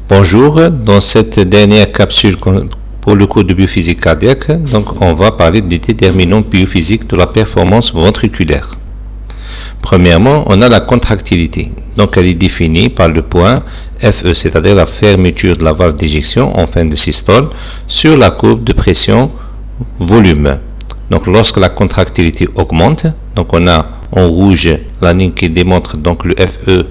Bonjour, dans cette dernière capsule pour le cours de biophysique cardiaque, donc on va parler des déterminants biophysiques de la performance ventriculaire. Premièrement, on a la contractilité. Donc elle est définie par le point FE, c'est-à-dire la fermeture de la valve d'éjection en fin de systole sur la courbe de pression volume. Donc lorsque la contractilité augmente, donc on a en rouge la ligne qui démontre donc le FE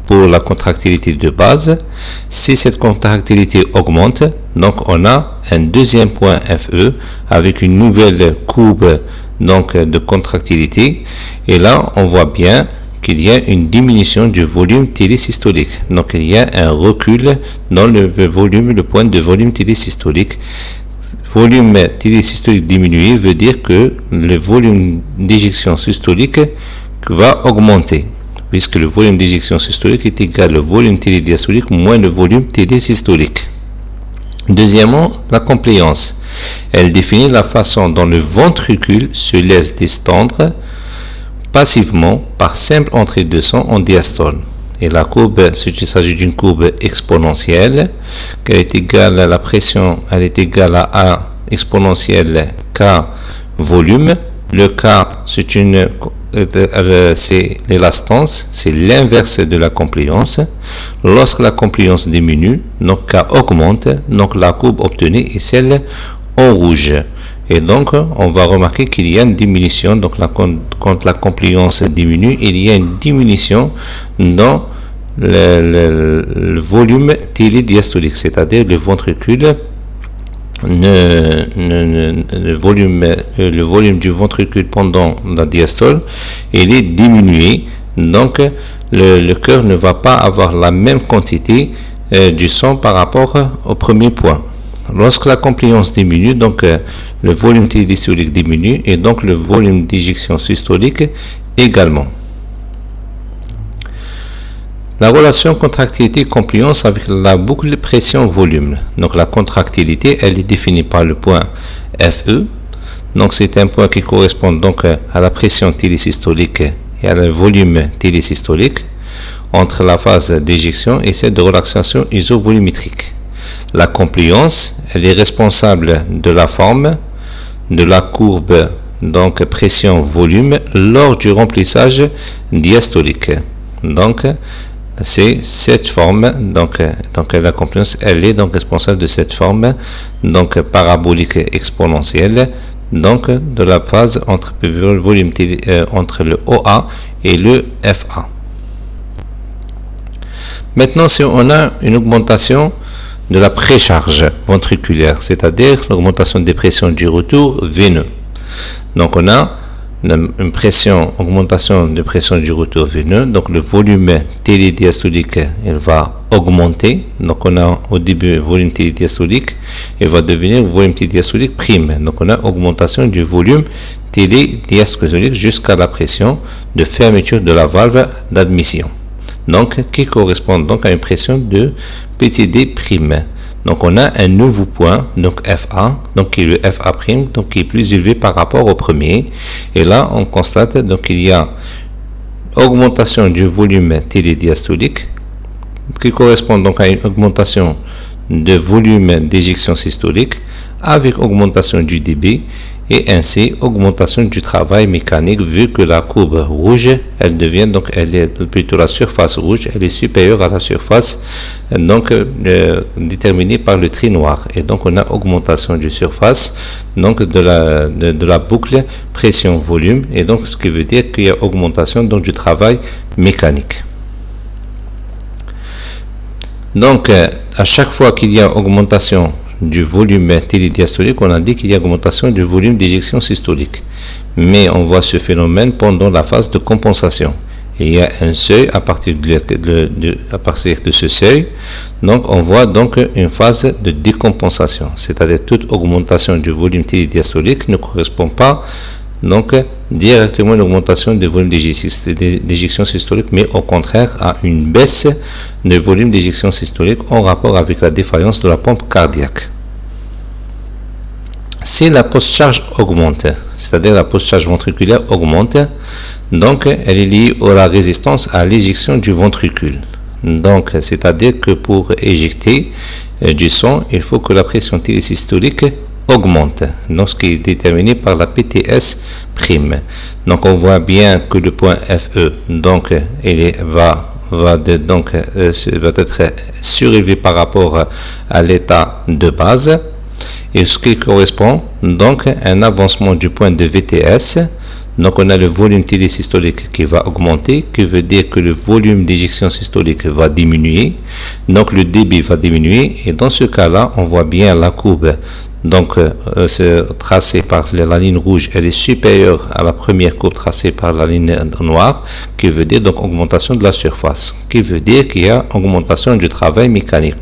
pour la contractilité de base. Si cette contractilité augmente, donc on a un deuxième point FE avec une nouvelle courbe donc de contractilité, et là on voit bien qu'il y a une diminution du volume télésystolique. Donc il y a un recul dans le volume, le point de volume télésystolique. Volume télésystolique diminué veut dire que le volume d'éjection systolique va augmenter, puisque le volume d'éjection systolique est égal au volume télédiastolique moins le volume télésystolique. Deuxièmement, la compliance. Elle définit la façon dont le ventricule se laisse distendre passivement par simple entrée de sang en diastole. Et la courbe, il s'agit d'une courbe exponentielle, qui est égale à la pression, elle est égale à A exponentielle K volume. Le K, c'est l'élastance, c'est l'inverse de la compliance. Lorsque la compliance diminue, donc K augmente, donc la courbe obtenue est celle en rouge. Et donc, on va remarquer qu'il y a une diminution. Donc, quand la compliance diminue, il y a une diminution dans le volume télédiastolique, c'est-à-dire le ventricule. Le volume du ventricule pendant la diastole, il est diminué. Donc, le cœur ne va pas avoir la même quantité du sang par rapport au premier point. Lorsque la compliance diminue, donc le volume télédiastolique diminue et donc le volume d'éjection systolique également. La relation contractilité-compliance avec la boucle pression-volume. Donc la contractilité, elle est définie par le point FE. Donc c'est un point qui correspond donc à la pression télésystolique et à le volume télésystolique entre la phase d'éjection et celle de relaxation isovolumétrique. La compliance, elle est responsable de la forme de la courbe donc pression-volume lors du remplissage diastolique. Donc c'est cette forme, donc la compliance, elle est donc responsable de cette forme donc parabolique exponentielle, donc de la phase entre volume entre le OA et le FA. Maintenant, si on a une augmentation de la précharge ventriculaire, c'est-à-dire l'augmentation des pressions du retour veineux. Donc on a une augmentation de pression du retour veineux, donc le volume télédiastolique il va augmenter. Donc on a au début volume télédiastolique, il va devenir volume télédiastolique prime. Donc on a augmentation du volume télédiastolique jusqu'à la pression de fermeture de la valve d'admission, donc qui correspond donc à une pression de petit d prime. Donc on a un nouveau point, donc FA, donc qui est le FA prime, donc qui est plus élevé par rapport au premier. Et là on constate donc qu'il y a augmentation du volume télédiastolique qui correspond donc à une augmentation de volume d'éjection systolique avec augmentation du dB et ainsi augmentation du travail mécanique, vu que la courbe rouge elle devient donc elle est plutôt la surface rouge, elle est supérieure à la surface donc déterminée par le trait noir, et donc on a augmentation du surface donc de la boucle pression volume, et donc ce qui veut dire qu'il y a augmentation donc du travail mécanique. Donc à chaque fois qu'il y a augmentation du volume télédiastolique, on a dit qu'il y a augmentation du volume d'éjection systolique. Mais on voit ce phénomène pendant la phase de compensation. Et il y a un seuil à partir de ce seuil. Donc on voit donc une phase de décompensation. C'est-à-dire toute augmentation du volume télédiastolique ne correspond pas donc directement à l'augmentation du volume d'éjection systolique, mais au contraire à une baisse de volume d'éjection systolique en rapport avec la défaillance de la pompe cardiaque. Si la post-charge augmente, c'est-à-dire la post-charge ventriculaire augmente, donc elle est liée à la résistance à l'éjection du ventricule. Donc, c'est-à-dire que pour éjecter du sang, il faut que la pression artérielle-systolique augmente, donc ce qui est déterminé par la PTS prime. Donc, on voit bien que le point FE, donc, va être surélevé par rapport à l'état de base, et ce qui correspond donc à un avancement du point de VTS. Donc on a le volume télésystolique qui va augmenter, qui veut dire que le volume d'éjection systolique va diminuer, donc le débit va diminuer, et dans ce cas-là, on voit bien la courbe donc tracée par la ligne rouge, elle est supérieure à la première courbe tracée par la ligne noire, qui veut dire donc augmentation de la surface, qui veut dire qu'il y a augmentation du travail mécanique.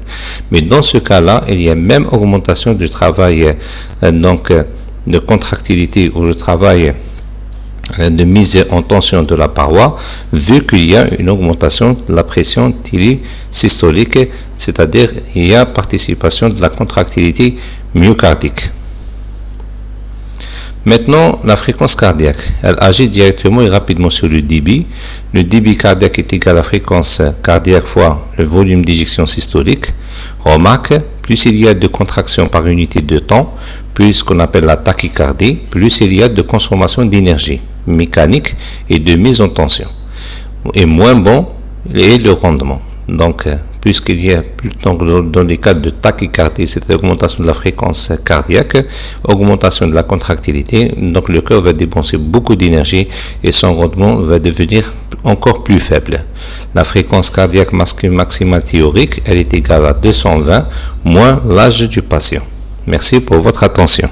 Mais dans ce cas-là, il y a même augmentation du travail donc de contractilité ou le travail de mise en tension de la paroi, vu qu'il y a une augmentation de la pression télésystolique, c'est-à-dire il y a participation de la contractilité myocardique. Maintenant, la fréquence cardiaque, elle agit directement et rapidement sur le débit. Le débit cardiaque est égal à la fréquence cardiaque fois le volume d'éjection systolique. Remarque, plus il y a de contractions par unité de temps, plus ce qu'on appelle la tachycardie, plus il y a de consommation d'énergie mécanique et de mise en tension. Et moins bon est le rendement. Donc, puisqu'il y a dans les cas de tachycardie, c'est augmentation de la fréquence cardiaque, augmentation de la contractilité, donc le cœur va dépenser beaucoup d'énergie et son rendement va devenir encore plus faible. La fréquence cardiaque maximale théorique, elle est égale à 220 moins l'âge du patient. Merci pour votre attention.